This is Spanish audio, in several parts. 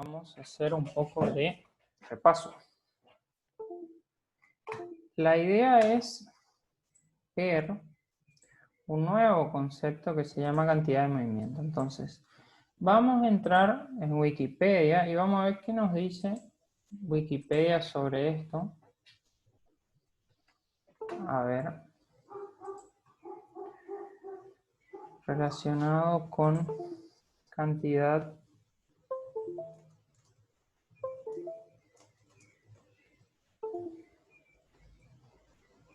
vamos a hacer un poco de repaso. La idea es ver un nuevo concepto que se llama cantidad de movimiento. Entonces, vamos a entrar en Wikipedia y vamos a ver qué nos dice Wikipedia sobre esto. A ver. Relacionado con cantidad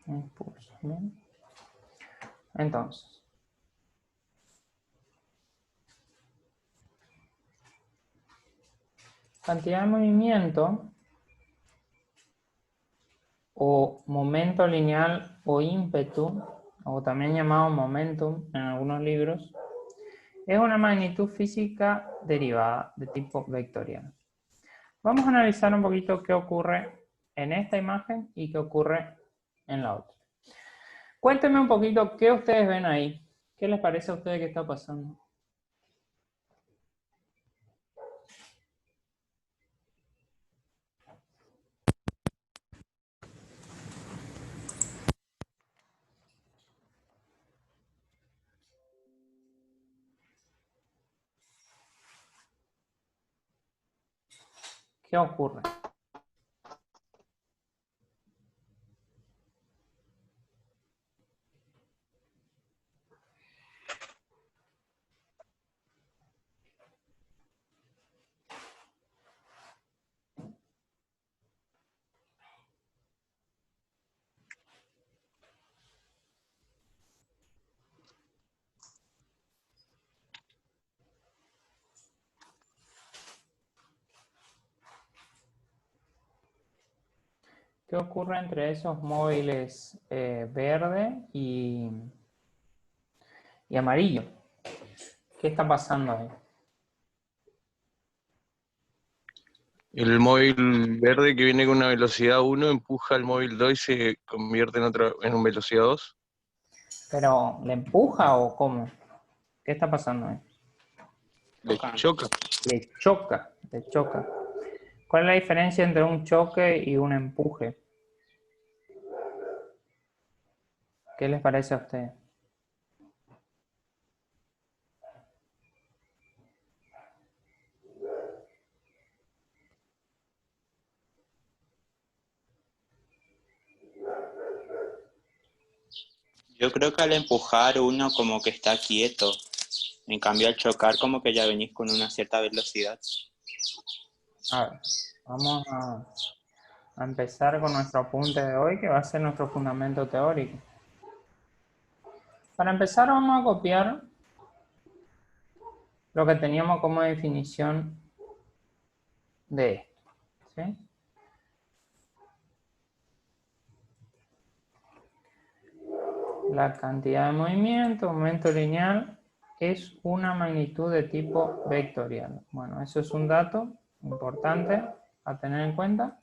de impulso. ¿Bien? Entonces, cantidad de movimiento o momento lineal o ímpetu, o también llamado momentum en algunos libros, es una magnitud física derivada de tipo vectorial. Vamos a analizar un poquito qué ocurre en esta imagen y qué ocurre en la otra. Cuéntenme un poquito qué ustedes ven ahí. ¿Qué les parece a ustedes que está pasando? ¿Qué ocurre? ¿Qué ocurre entre esos móviles verde y amarillo? ¿Qué está pasando ahí? El móvil verde que viene con una velocidad 1 empuja al móvil 2 y se convierte en un velocidad 2. ¿Pero le empuja o cómo? ¿Qué está pasando ahí? Le choca. Le choca, le choca. ¿Cuál es la diferencia entre un choque y un empuje? ¿Qué les parece a ustedes? Yo creo que al empujar uno como que está quieto. En cambio al chocar como que ya venís con una cierta velocidad. A ver, vamos a empezar con nuestro apunte de hoy, que va a ser nuestro fundamento teórico. Para empezar vamos a copiar lo que teníamos como definición de esto, ¿sí? La cantidad de movimiento, momento lineal, es una magnitud de tipo vectorial. Bueno, eso es un dato importante a tener en cuenta.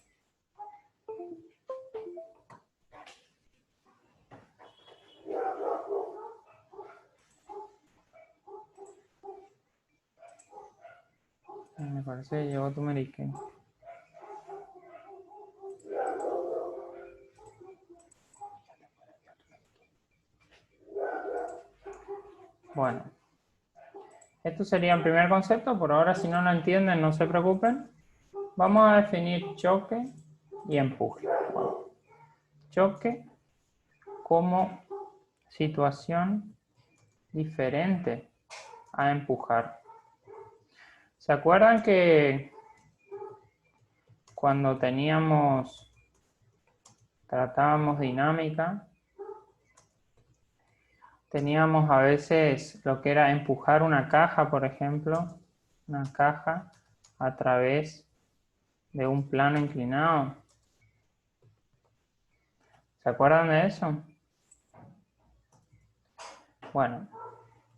Me parece que llegó tu Meriken. Bueno, esto sería el primer concepto. Por ahora, si no lo entienden, no se preocupen. Vamos a definir choque y empuje. Bueno, choque como situación diferente a empujar. ¿Se acuerdan que cuando tratábamos dinámica, teníamos a veces lo que era empujar una caja, por ejemplo, una caja a través de un plano inclinado? ¿Se acuerdan de eso? Bueno,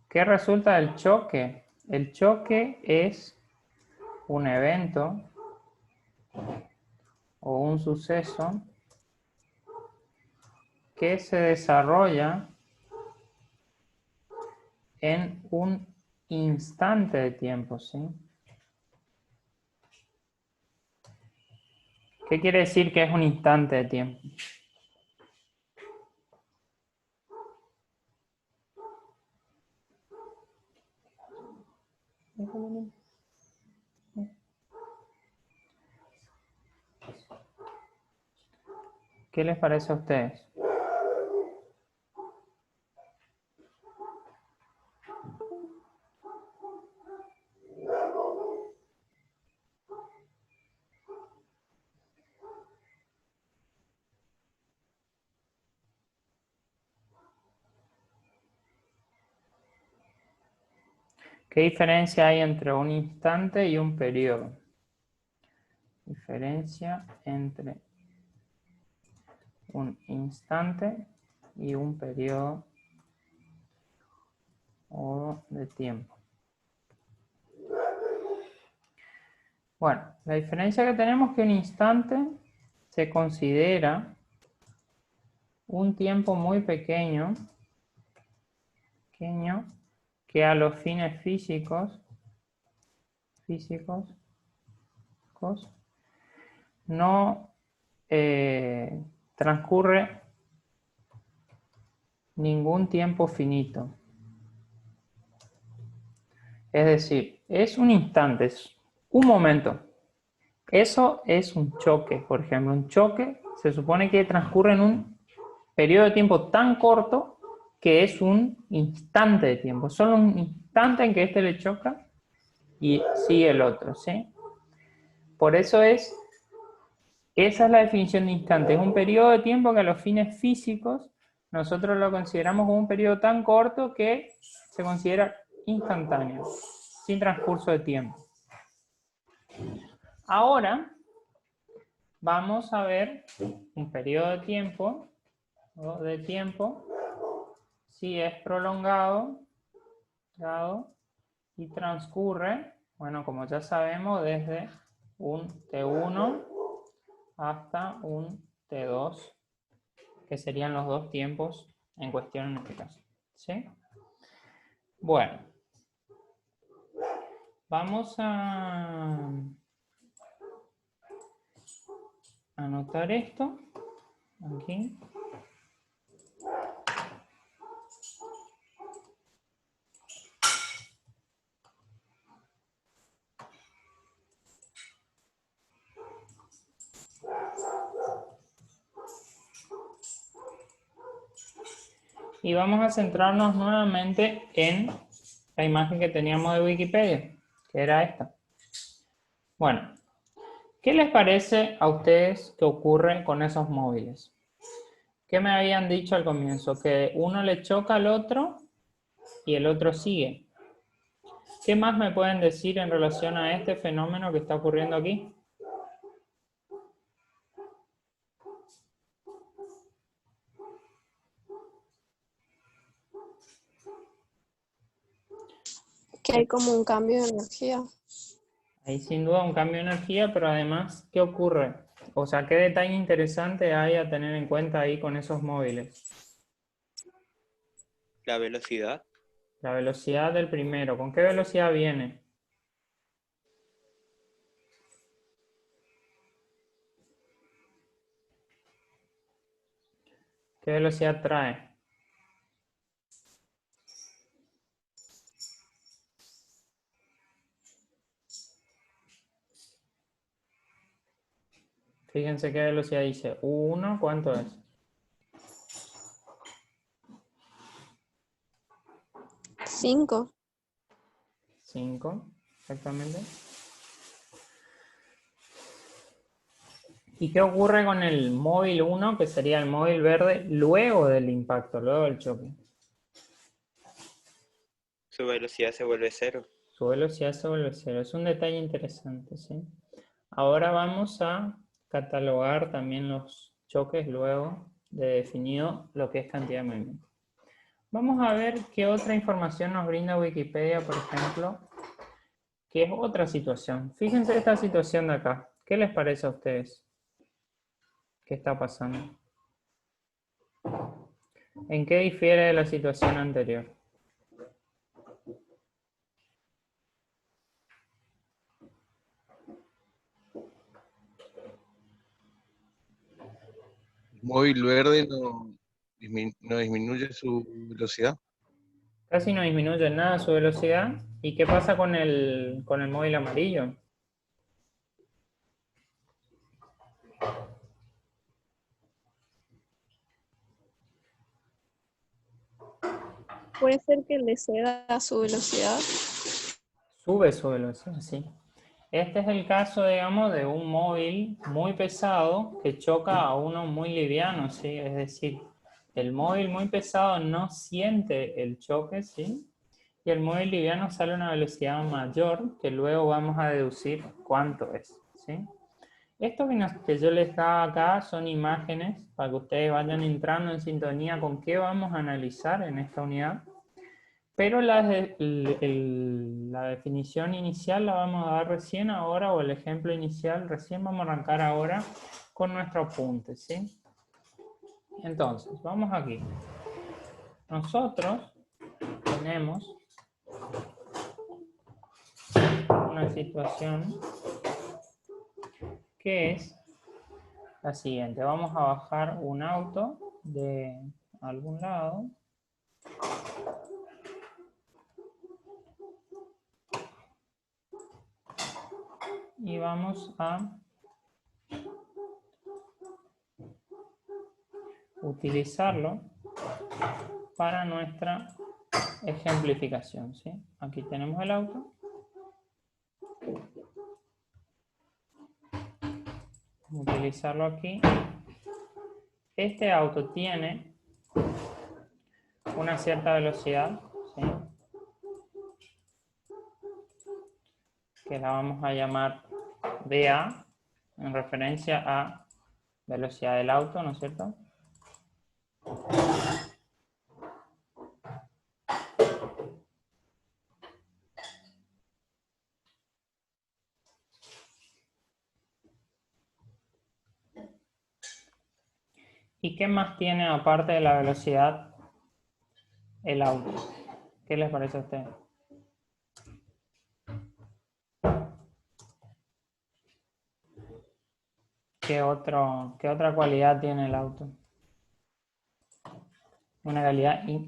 ¿qué resulta del choque? El choque es un evento o un suceso que se desarrolla en un instante de tiempo, ¿sí? ¿Qué quiere decir que es un instante de tiempo? ¿Qué les parece a ustedes? ¿Qué diferencia hay entre un instante y un periodo? Diferencia entre un instante y un periodo de tiempo. Bueno, la diferencia que tenemos es que un instante se considera un tiempo muy pequeño que a los fines físicos no transcurre ningún tiempo finito. Es decir, es un instante, es un momento. Eso es un choque, por ejemplo. Un choque se supone que transcurre en un periodo de tiempo tan corto que es un instante de tiempo. Solo un instante en que este le choca y sigue el otro, ¿sí? Por eso esa es la definición de instante. Es un periodo de tiempo que a los fines físicos nosotros lo consideramos como un periodo tan corto que se considera instantáneo, sin transcurso de tiempo. Ahora vamos a ver un periodo de tiempo, si es prolongado y transcurre, bueno, como ya sabemos, desde un T1 hasta un T2, que serían los dos tiempos en cuestión en este caso, ¿sí? Bueno, vamos a anotar esto aquí. Y vamos a centrarnos nuevamente en la imagen que teníamos de Wikipedia, que era esta. Bueno, ¿qué les parece a ustedes que ocurre con esos móviles? ¿Qué me habían dicho al comienzo? Que uno le choca al otro y el otro sigue. ¿Qué más me pueden decir en relación a este fenómeno que está ocurriendo aquí? Que hay como un cambio de energía. Hay sin duda un cambio de energía, pero además, ¿qué ocurre? O sea, ¿qué detalle interesante hay a tener en cuenta ahí con esos móviles? La velocidad. La velocidad del primero. ¿Con qué velocidad viene? ¿Qué velocidad trae? Fíjense qué velocidad dice. 1, ¿cuánto es? 5. 5, exactamente. ¿Y qué ocurre con el móvil 1, que sería el móvil verde, luego del impacto, luego del choque? Su velocidad se vuelve 0. Su velocidad se vuelve 0. Es un detalle interesante, ¿sí? Ahora vamos a catalogar también los choques luego de definido lo que es cantidad de movimiento. Vamos a ver qué otra información nos brinda Wikipedia, por ejemplo, que es otra situación. Fíjense esta situación de acá. ¿Qué les parece a ustedes? ¿Qué está pasando? ¿En qué difiere de la situación anterior? móvil verde no disminuye su velocidad. Casi no disminuye nada su velocidad. ¿Y qué pasa con el móvil amarillo? Puede ser que le ceda su velocidad. Sube su velocidad, sí. Este es el caso, digamos, de un móvil muy pesado que choca a uno muy liviano, ¿sí? Es decir, el móvil muy pesado no siente el choque, ¿sí? Y el móvil liviano sale a una velocidad mayor, que luego vamos a deducir cuánto es, ¿sí? Esto que yo les daba acá son imágenes para que ustedes vayan entrando en sintonía con qué vamos a analizar en esta unidad. Pero la definición inicial la vamos a dar recién ahora, o el ejemplo inicial recién vamos a arrancar ahora con nuestro apunte, ¿sí? Entonces, vamos aquí. Nosotros tenemos una situación que es la siguiente. Vamos a bajar un auto de algún lado. Y vamos a utilizarlo para nuestra ejemplificación, ¿sí? Aquí tenemos el auto. Utilizarlo aquí. Este auto tiene una cierta velocidad, ¿sí? Que la vamos a llamar VA, en referencia a velocidad del auto, ¿no es cierto? ¿Y qué más tiene aparte de la velocidad el auto? ¿Qué les parece a ustedes? ¿Qué otra cualidad tiene el auto? Una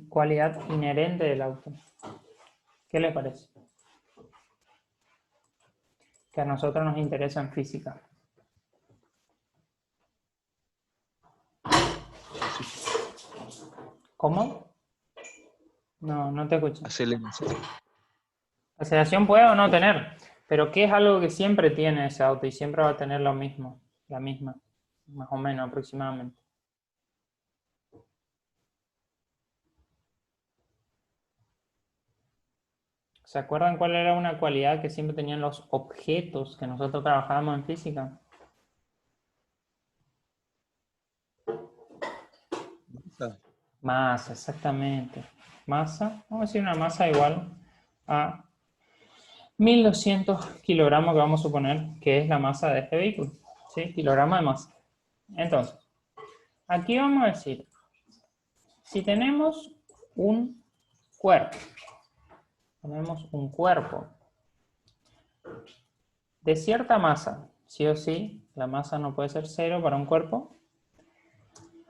cualidad inherente del auto. ¿Qué les parece? Que a nosotros nos interesa en física. ¿Cómo? No te escucho. Aceleración. Aceleración puede o no tener, pero ¿qué es algo que siempre tiene ese auto y siempre va a tener lo mismo? La misma, más o menos aproximadamente. ¿Se acuerdan cuál era una cualidad que siempre tenían los objetos que nosotros trabajábamos en física? Masa, exactamente. Masa, vamos a decir una masa igual a 1200 kilogramos, que vamos a suponer que es la masa de este vehículo. ¿Sí? Kilogramos de masa. Entonces, aquí vamos a decir, si tenemos un cuerpo, de cierta masa, sí o sí, la masa no puede ser cero para un cuerpo,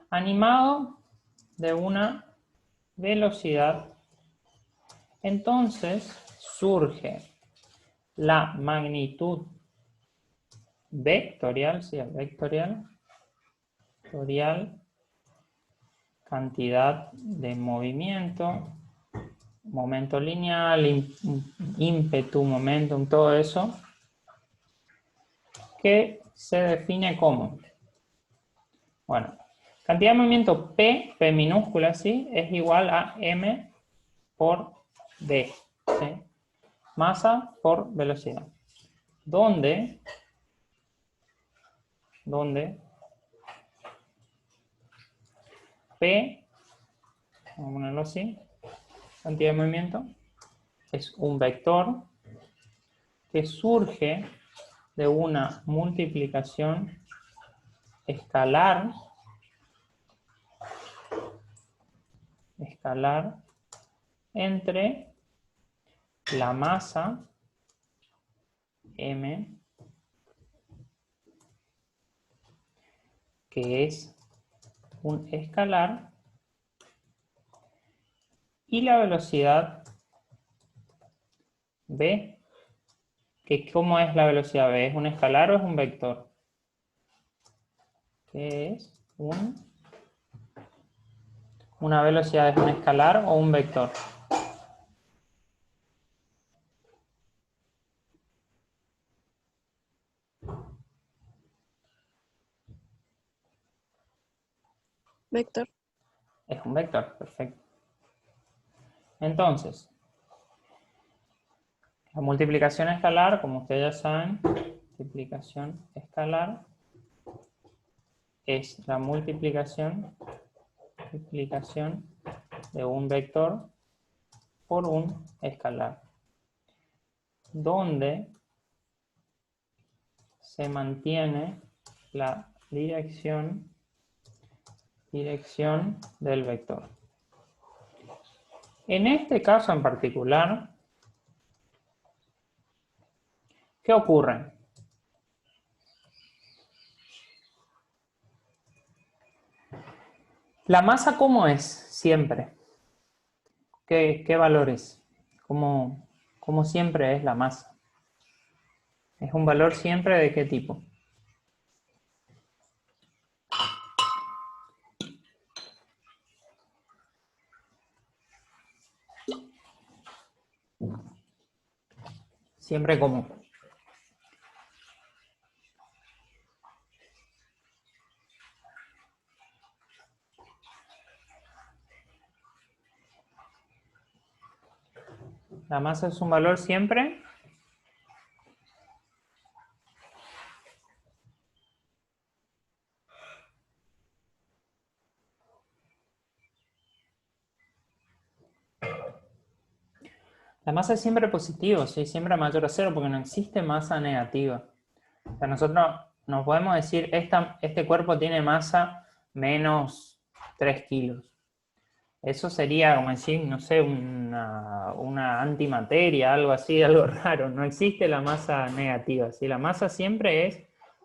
animado de una velocidad, entonces surge la magnitud vectorial, sí, vectorial, cantidad de movimiento, momento lineal, ímpetu, momentum, todo eso, que se define como, bueno, cantidad de movimiento P minúscula, ¿sí? Es igual a M por D, ¿sí? Masa por velocidad. Donde P, vamos a ponerlo así, cantidad de movimiento, es un vector que surge de una multiplicación escalar entre la masa M, que es un escalar y la velocidad b, que ¿cómo es la velocidad b? ¿Es un escalar o es un vector? ¿Qué es? ¿Una velocidad es un escalar o un vector? Vector. Es un vector, perfecto. Entonces, la multiplicación escalar, como ustedes ya saben, multiplicación escalar es la multiplicación de un vector por un escalar, donde se mantiene la dirección del vector. En este caso en particular, ¿qué ocurre? ¿La masa cómo es siempre? ¿Qué valor es? ¿Cómo siempre es la masa? ¿Es un valor siempre de qué tipo? Siempre como. ¿La masa es un valor siempre? La masa es siempre positivo, ¿sí? Siempre mayor a cero, porque no existe masa negativa. O sea, nosotros no podemos decir, este cuerpo tiene masa menos 3 kilos. Eso sería como decir, no sé, una antimateria, algo así, algo raro. No existe la masa negativa, ¿sí? La masa siempre es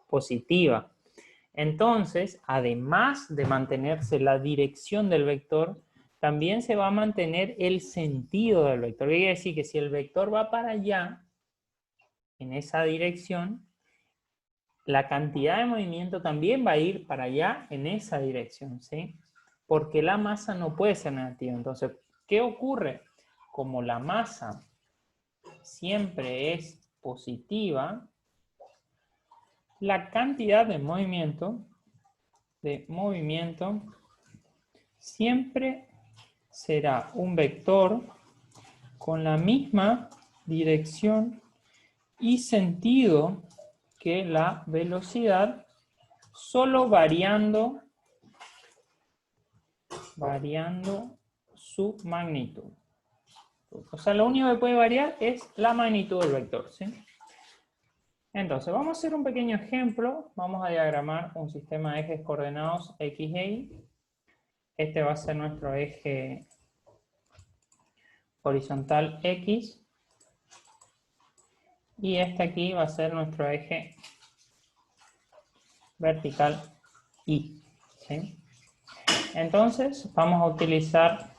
positiva. Entonces, además de mantenerse la dirección del vector, también se va a mantener el sentido del vector. Quiere decir que si el vector va para allá, en esa dirección, la cantidad de movimiento también va a ir para allá en esa dirección, ¿sí? Porque la masa no puede ser negativa. Entonces, ¿qué ocurre? Como la masa siempre es positiva, la cantidad de movimiento siempre será un vector con la misma dirección y sentido que la velocidad, solo variando su magnitud. O sea, lo único que puede variar es la magnitud del vector, ¿sí? Entonces, vamos a hacer un pequeño ejemplo. Vamos a diagramar un sistema de ejes coordenados X e Y. Este va a ser nuestro eje horizontal X. Y este aquí va a ser nuestro eje vertical Y, ¿sí? Entonces, vamos a utilizar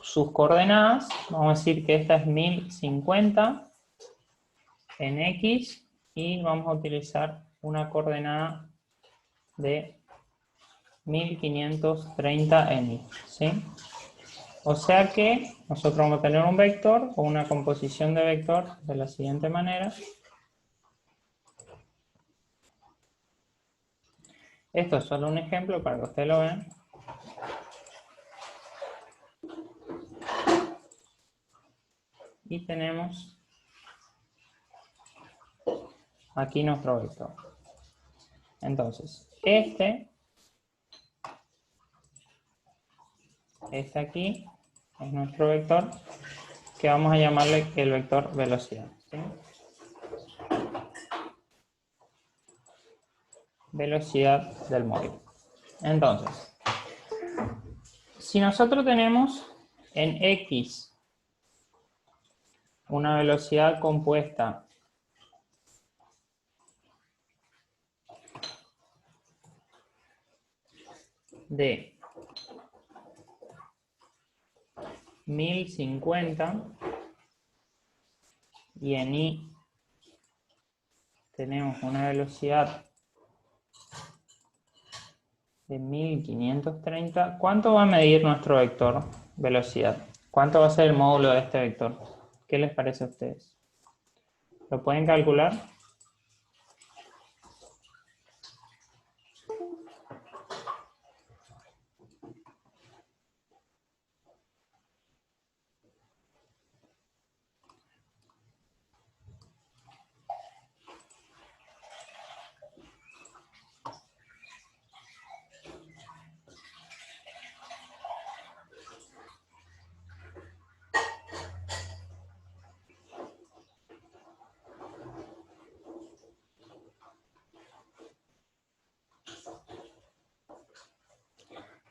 sus coordenadas. Vamos a decir que esta es 1050 en X y vamos a utilizar una coordenada de 1530 en Y, ¿sí? O sea que nosotros vamos a tener un vector o una composición de vector de la siguiente manera. Esto es solo un ejemplo para que ustedes lo vean. Y tenemos aquí nuestro vector. Entonces, este aquí es nuestro vector, que vamos a llamarle el vector velocidad, ¿sí? Velocidad del móvil. Entonces, si nosotros tenemos en X una velocidad compuesta de 1050 y en I tenemos una velocidad de 1530, ¿cuánto va a medir nuestro vector velocidad? ¿Cuánto va a ser el módulo de este vector? ¿Qué les parece a ustedes? ¿Lo pueden calcular?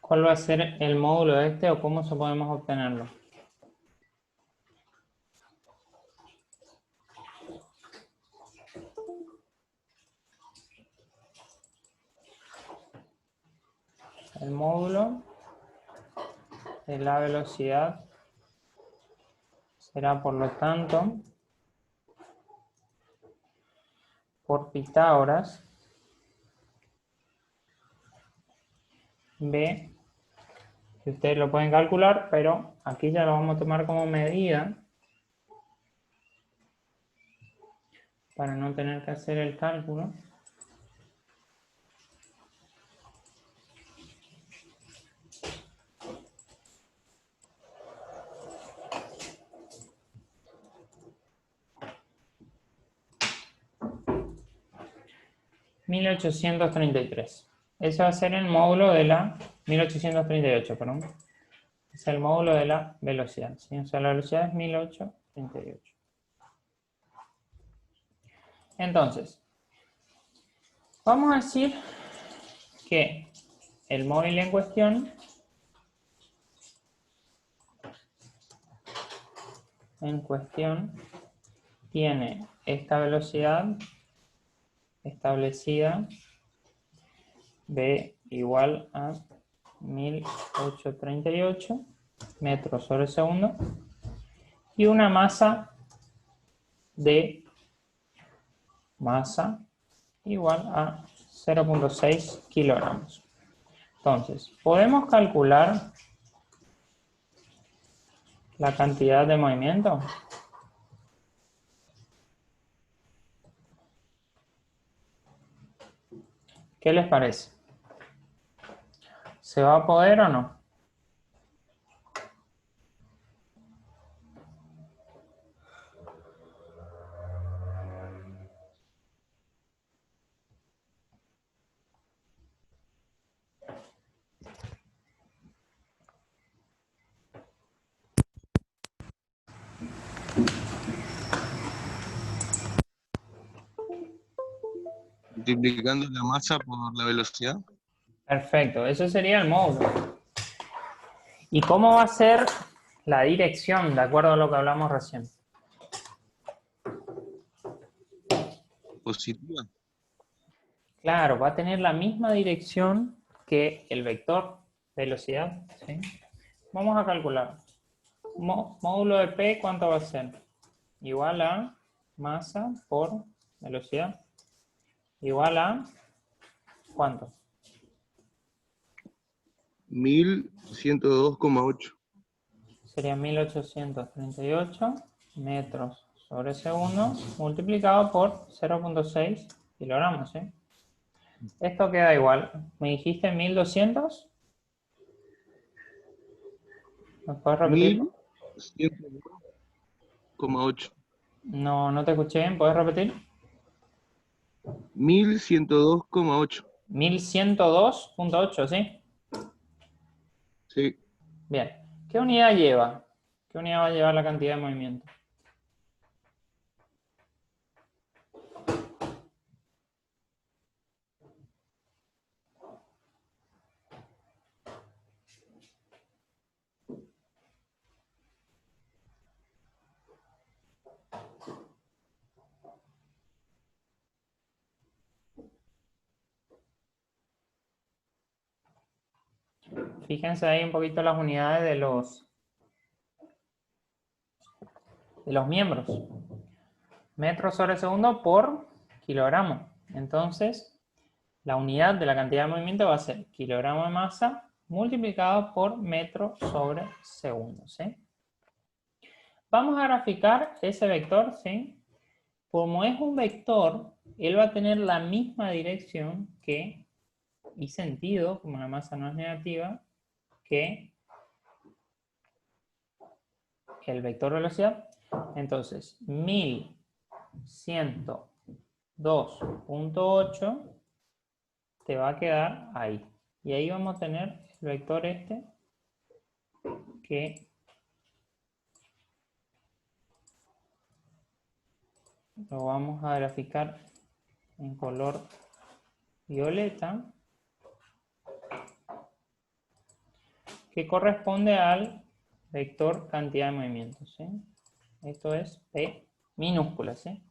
¿Cuál va a ser el módulo de este o cómo podemos obtenerlo? El módulo de la velocidad será, por lo tanto, por Pitágoras, B, que ustedes lo pueden calcular, pero aquí ya lo vamos a tomar como medida para no tener que hacer el cálculo. $1833. Ese va a ser el módulo de la 1838, perdón. Es el módulo de la velocidad, ¿sí? O sea, la velocidad es 1838. Entonces, vamos a decir que el móvil en cuestión tiene esta velocidad establecida, v igual a 1838 metros sobre segundo, y una masa igual a 0.6 kilogramos. Entonces, podemos calcular la cantidad de movimiento. ¿Qué les parece? ¿Se va a poder o no? Multiplicando la masa por la velocidad. Perfecto, eso sería el módulo. ¿Y cómo va a ser la dirección, de acuerdo a lo que hablamos recién? Positiva. Claro, va a tener la misma dirección que el vector velocidad, ¿sí? Vamos a calcular. Módulo de P, ¿cuánto va a ser? Igual a masa por velocidad. Igual a, ¿cuánto? 1102,8. Sería 1838 metros sobre segundo multiplicado por 0.6 kilogramos, ¿sí? Esto queda igual. ¿Me dijiste 1200? ¿Me puedes repetir? 1102,8. No, no te escuché bien. ¿Puedes repetir? 1102,8. 1102.8, ¿sí? Sí. Bien. ¿Qué unidad lleva? ¿Qué unidad va a llevar la cantidad de movimiento? fíjense ahí un poquito las unidades de los miembros. Metros sobre segundo por kilogramo. Entonces, la unidad de la cantidad de movimiento va a ser kilogramo de masa multiplicado por metro sobre segundo, ¿sí? Vamos a graficar ese vector, ¿sí? Como es un vector, él va a tener la misma dirección y sentido, como la masa no es negativa, que el vector velocidad. Entonces, 1102.8 te va a quedar ahí. Y ahí vamos a tener el vector este que lo vamos a graficar en color violeta, que corresponde al vector cantidad de movimientos, ¿sí? Esto es P minúscula, ¿sí?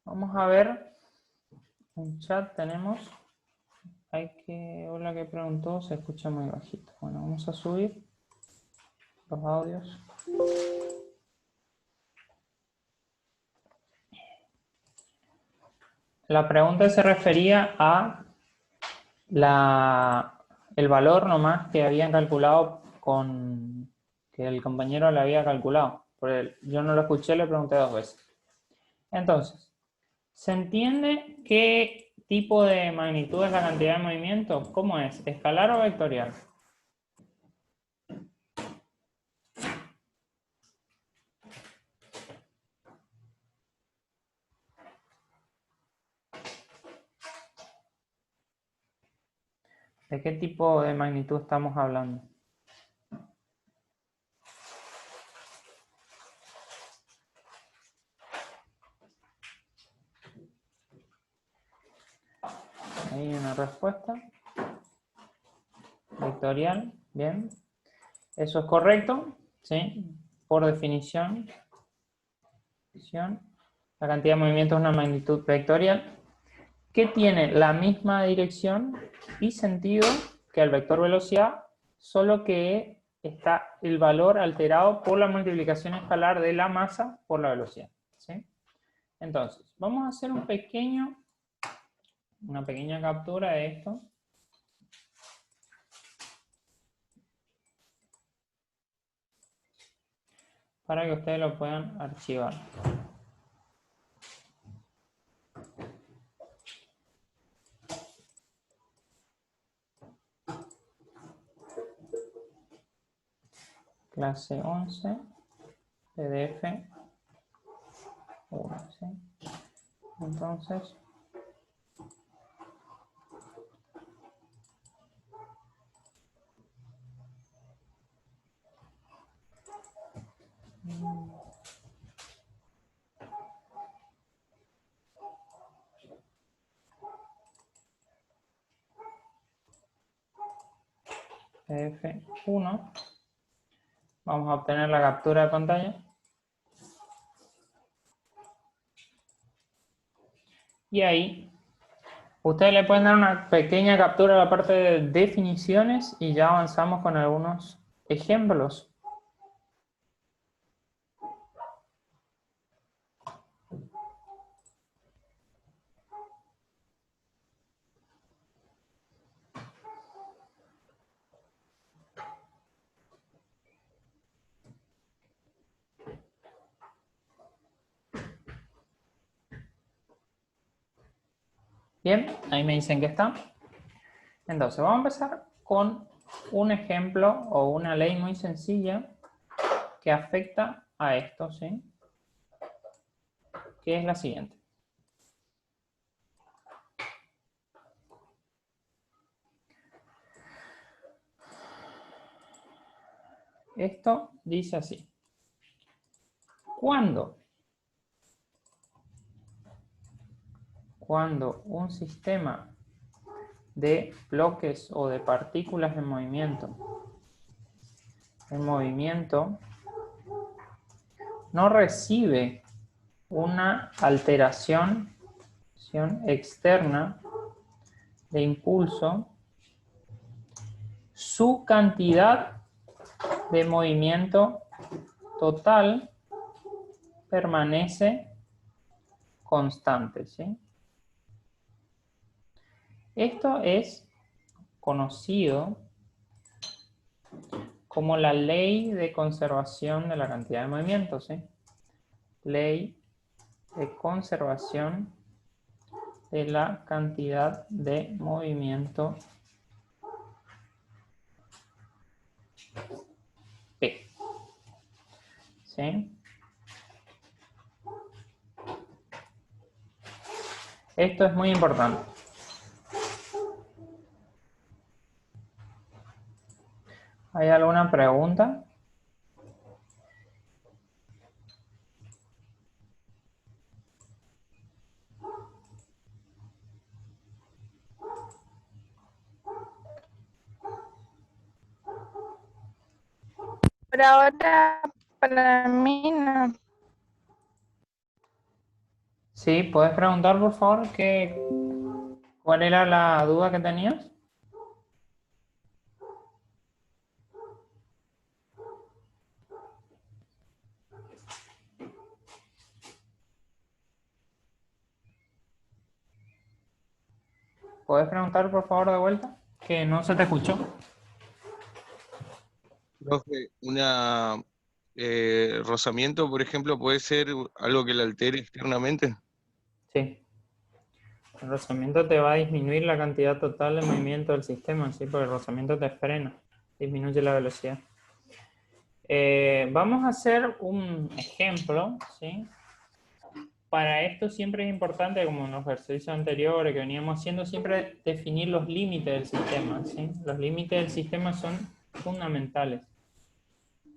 Vamos a ver, en chat tenemos, hola que preguntó, se escucha muy bajito. Bueno, vamos a subir los audios. La pregunta se refería a el valor nomás que habían calculado que el compañero le había calculado. Yo no lo escuché, le pregunté 2 veces. Entonces, ¿se entiende qué tipo de magnitud es la cantidad de movimiento? ¿Cómo es? ¿Escalar o vectorial? ¿De qué tipo de magnitud estamos hablando? Ahí hay una respuesta. Vectorial, bien. Eso es correcto, ¿sí? Por definición. La cantidad de movimiento es una magnitud vectorial que tiene la misma dirección y sentido que el vector velocidad, solo que está el valor alterado por la multiplicación escalar de la masa por la velocidad, ¿sí? Entonces, vamos a hacer una pequeña captura de esto. Para que ustedes lo puedan archivar. Clase 11, PDF 1, ¿sí? Entonces, PDF 1, vamos a obtener la captura de pantalla. Y ahí, ustedes le pueden dar una pequeña captura a la parte de definiciones y ya avanzamos con algunos ejemplos. Bien, ahí me dicen que está. Entonces, vamos a empezar con un ejemplo o una ley muy sencilla que afecta a esto, ¿sí? Que es la siguiente. Esto dice así. Cuando un sistema de bloques o de partículas en movimiento no recibe una alteración externa de impulso, su cantidad de movimiento total permanece constante, ¿sí? Esto es conocido como la ley de conservación de la cantidad de movimiento, ¿sí? Ley de conservación de la cantidad de movimiento P. ¿Sí? Esto es muy importante. ¿Hay alguna pregunta? Por ahora, para mí no. Sí, ¿puedes preguntar, por favor, cuál era la duda que tenías? ¿Puedes preguntar, por favor, de vuelta? Que no se te escuchó. Profe, rozamiento, por ejemplo, puede ser algo que la altere externamente. Sí. El rozamiento te va a disminuir la cantidad total de movimiento del sistema, ¿sí? Porque el rozamiento te frena, disminuye la velocidad. Vamos a hacer un ejemplo, ¿sí? Para esto siempre es importante, como en los ejercicios anteriores que veníamos haciendo, siempre definir los límites del sistema, ¿sí? Los límites del sistema son fundamentales.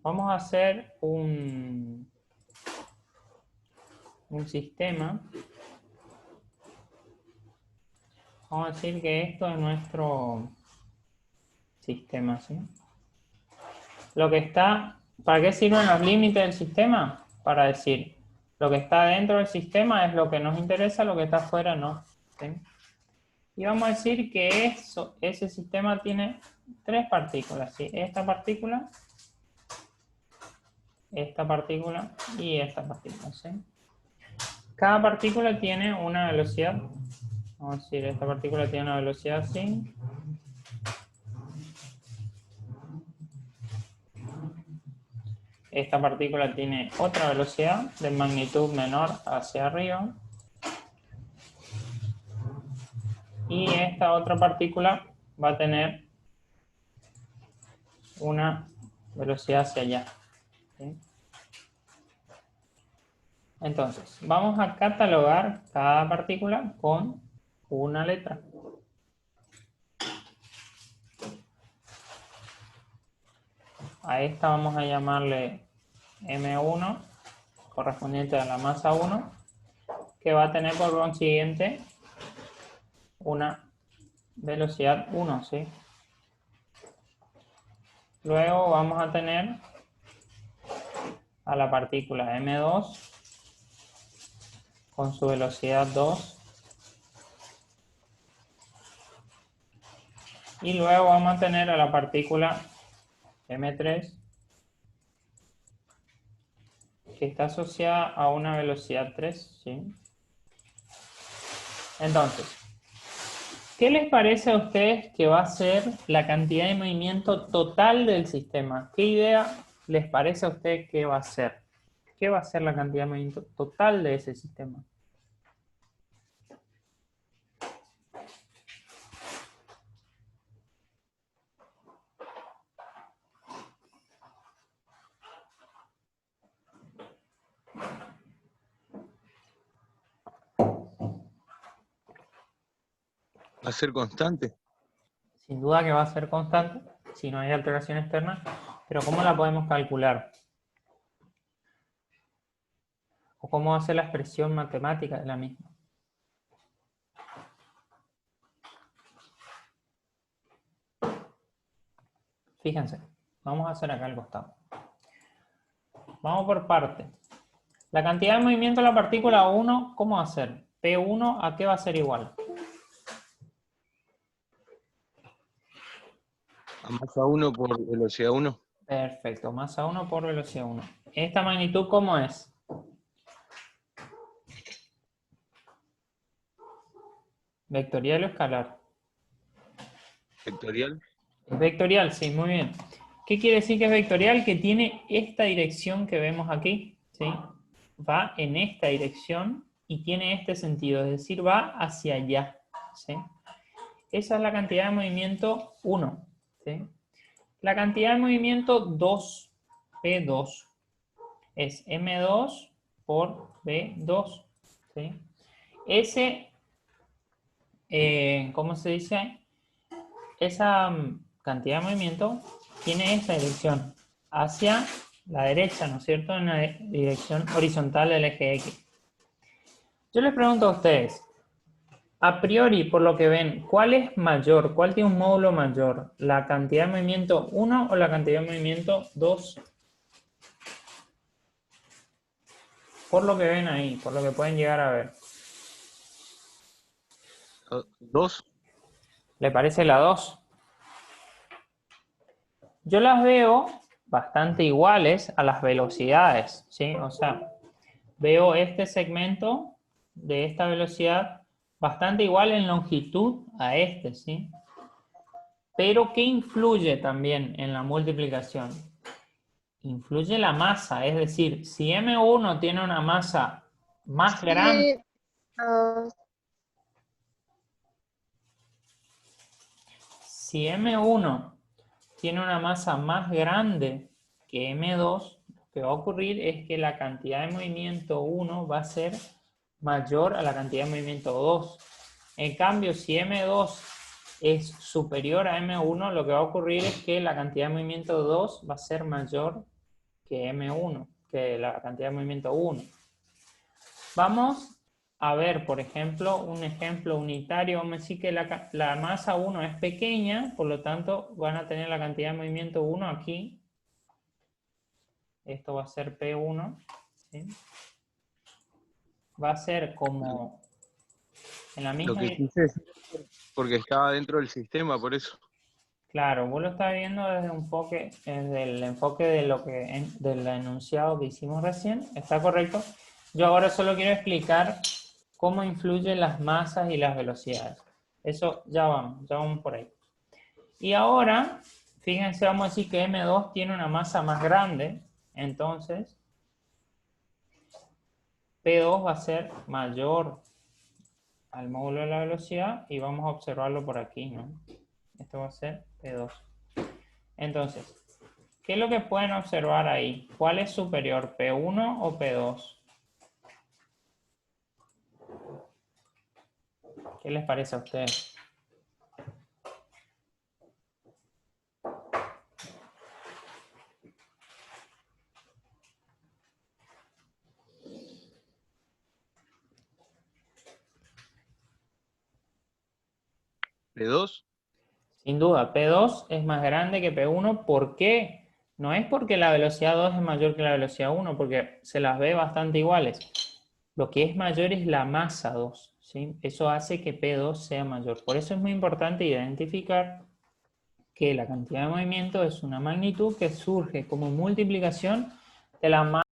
Vamos a hacer un sistema. Vamos a decir que esto es nuestro sistema, ¿sí? Lo que está, ¿para qué sirven los límites del sistema? Para decir, lo que está dentro del sistema es lo que nos interesa, lo que está afuera no, ¿sí? Y vamos a decir que ese sistema tiene tres partículas, ¿sí? Esta partícula y esta partícula, ¿sí? Cada partícula tiene una velocidad. Vamos a decir, esta partícula tiene una velocidad así. Esta partícula tiene otra velocidad de magnitud menor hacia arriba. Y esta otra partícula va a tener una velocidad hacia allá, ¿sí? Entonces, vamos a catalogar cada partícula con una letra. A esta vamos a llamarle M1, correspondiente a la masa 1, que va a tener por consiguiente una velocidad 1, ¿sí? Luego vamos a tener a la partícula M2 con su velocidad 2. Y luego vamos a tener a la partícula M3 que está asociada a una velocidad 3, ¿sí? Entonces, ¿qué les parece a ustedes que va a ser la cantidad de movimiento total del sistema? ¿Qué idea les parece a ustedes que va a ser? ¿Qué va a ser la cantidad de movimiento total de ese sistema? ¿Va a ser constante? Sin duda que va a ser constante si no hay alteración externa, pero ¿cómo la podemos calcular? ¿O cómo va a ser la expresión matemática de la misma? Fíjense, vamos a hacer acá al costado. Vamos por parte. La cantidad de movimiento de la partícula 1, ¿cómo va a ser? P1, ¿a qué va a ser igual? A masa 1 por velocidad 1. Perfecto, masa 1 por velocidad 1. ¿Esta magnitud cómo es? ¿Vectorial o escalar? Vectorial. Es vectorial, sí, muy bien. ¿Qué quiere decir que es vectorial? Que tiene esta dirección que vemos aquí, ¿sí? Va en esta dirección y tiene este sentido, es decir, va hacia allá, ¿sí? Esa es la cantidad de movimiento 1, ¿sí? La cantidad de movimiento 2, P2, es M2 por B2, ¿sí? Ese, ¿cómo se dice? Esa cantidad de movimiento tiene esta dirección, hacia la derecha, ¿no es cierto? En la dirección horizontal del eje X. Yo les pregunto a ustedes, a priori, por lo que ven, ¿cuál es mayor? ¿Cuál tiene un módulo mayor? ¿La cantidad de movimiento 1 o la cantidad de movimiento 2? Por lo que ven ahí, por lo que pueden llegar a ver. 2. ¿Le parece la 2? Yo las veo bastante iguales a las velocidades, ¿sí? O sea, veo este segmento de esta velocidad bastante igual en longitud a este, ¿sí? Pero ¿qué influye también en la multiplicación? Influye la masa, es decir, si M1 tiene una masa más grande, si M1 tiene una masa más grande que M2, lo que va a ocurrir es que la cantidad de movimiento 1 va a ser mayor a la cantidad de movimiento 2. En cambio, si M2 es superior a M1, lo que va a ocurrir es que la cantidad de movimiento 2 va a ser mayor que M1, que la cantidad de movimiento 1. Vamos a ver, por ejemplo, un ejemplo unitario. Vamos a decir que la masa 1 es pequeña, por lo tanto van a tener la cantidad de movimiento 1 aquí. Esto va a ser P1, ¿sí? Va a ser como en la misma... Lo que quise decir porque estaba dentro del sistema, por eso. Claro, vos lo estás viendo desde el enfoque de del enunciado que hicimos recién. Está correcto. Yo ahora solo quiero explicar cómo influyen las masas y las velocidades. Eso ya vamos por ahí. Y ahora, fíjense, vamos a decir que M2 tiene una masa más grande, entonces P2 va a ser mayor al módulo de la velocidad y vamos a observarlo por aquí, ¿no? Esto va a ser P2. Entonces, ¿qué es lo que pueden observar ahí? ¿Cuál es superior, P1 o P2? ¿Qué les parece a ustedes? ¿P2? Sin duda, P2 es más grande que P1. ¿Por qué? No es porque la velocidad 2 es mayor que la velocidad 1, porque se las ve bastante iguales. Lo que es mayor es la masa 2, ¿sí? Eso hace que P2 sea mayor. Por eso es muy importante identificar que la cantidad de movimiento es una magnitud que surge como multiplicación de la masa